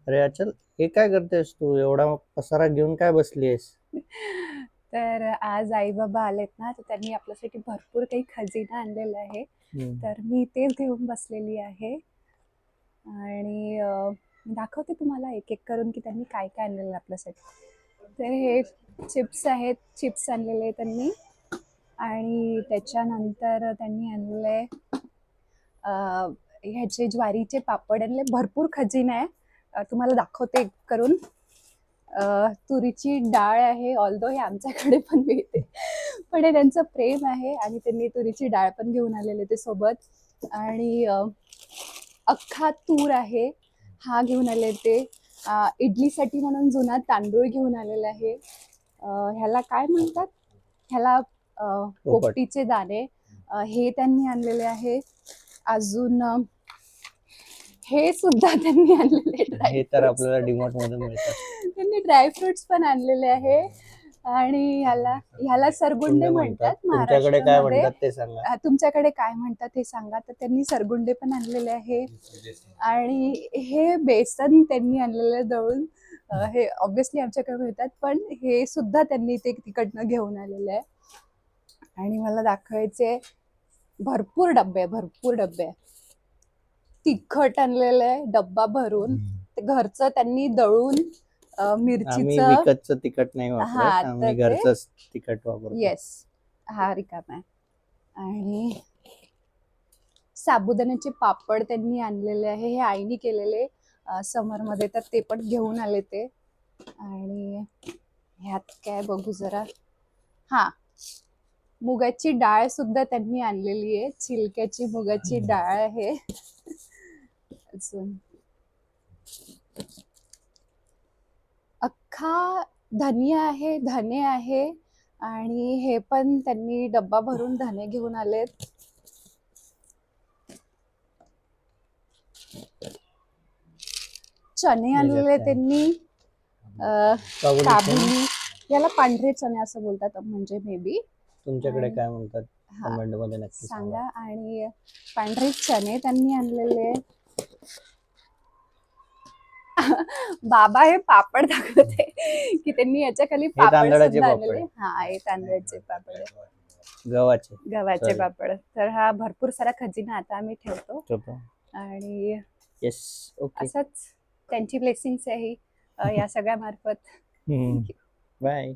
अरे अचल, हे काय करतेस तू? एवढा पसारा घेऊन काय बसली आहेस? तर आज आई बाबा आलेत ना, तर त्यांनी आपल्यासाठी भरपूर काही खजिना आणलेला आहे. तर मी तेच घेऊन बसलेली आहे आणि दाखवते तुम्हाला एक एक करून की त्यांनी काय काय आणलेलं आहे आपल्यासाठी. तर हे चिप्स आहेत, चिप्स आणलेले त्यांनी. आणि त्याच्यानंतर त्यांनी आणले ह्याचे ज्वारीचे पापड आणले. भरपूर खजिना आहे. तुम्हाला दाखवते एक करून. तुरीची डाळ आहे, ऑल्दो हे आमच्याकडे पण मिळते, पण हे त्यांचं प्रेम आहे आणि त्यांनी तुरीची डाळ पण घेऊन आलेले ते सोबत. आणि अख्खा तूर आहे, हा घेऊन आले ते. इडलीसाठी म्हणून जुना तांदूळ घेऊन आलेला आहे. ह्याला काय म्हणतात, ह्याला पोपट. पोपटीचे दाणे, हे त्यांनी आणलेले आहे. अजून हे सुद्धा त्यांनी आणलेले हे तर ड्रायफ्रुट्स. आपल्याला डीमार्ट मध्ये मिळतात. त्यांनी ड्रायफ्रुट्स पण आणलेले आहे. आणि ह्याला सरगुंडे गुंडे म्हणतात तुमच्याकडे काय महाराष्ट्रामध्ये. म्हणतात ते सांगा. तुमच्याकडे काय म्हणतात हे सांगा. तर त्यांनी सरगुंडे पण आणलेले आहे. आणि हे बेसन त्यांनी आणलेलं दळून. हे ऑब्व्हियसली आमच्याकडे मिळतात, पण हे सुद्धा त्यांनी ते तिकडनं घेऊन आलेलं आहे. आणि मला दाखवायचे भरपूर डब्बे, भरपूर डब्बे. तिखट आणलेलं आहे डब्बा भरून. ते घरचं त्यांनी दळून आम्ही मिरचीचं. विकतचं तिखट नाही हा, वापरत, तर आम्ही ते घरचंच तिखट वापरतो. येस, हा रिकामा आहे. आणि साबुदाण्याचे पापड त्यांनी आणलेले आहे, हे आईनी केलेले समर मध्ये, तर ते पण घेऊन आले ते. आणि ह्यात काय बघू जरा. हा, मुगाची डाळ सुद्धा त्यांनी आणलेली आहे, छिलक्याची मुगाची डाळ आहे. अजून अख्खा धनिया आहे, धने आहे. आणि हे पण त्यांनी डब्बा भरून धने घेऊन आलेत. चणे आणलेले त्यांनी, काबुली, याला पांढरे चणे असं बोलतात म्हणजे मे बी. तुमच्याकडे काय म्हणतात कमेंट मध्ये नक्की सांगा. आणि पांढरे चणे त्यांनी आणलेले. बाबा हे पापड दाखवते की त्यांनी याच्या खाली पापड सुद्धा आणलेले. हा, हे तांदळाचे पापड, गव्हाचे पापड. तर हा भरपूर सारा खजिना आता आम्ही ठेवतो. आणि असंच त्यांची ब्लेसिंग्स आहे या सगळ्या मार्फत. बाय.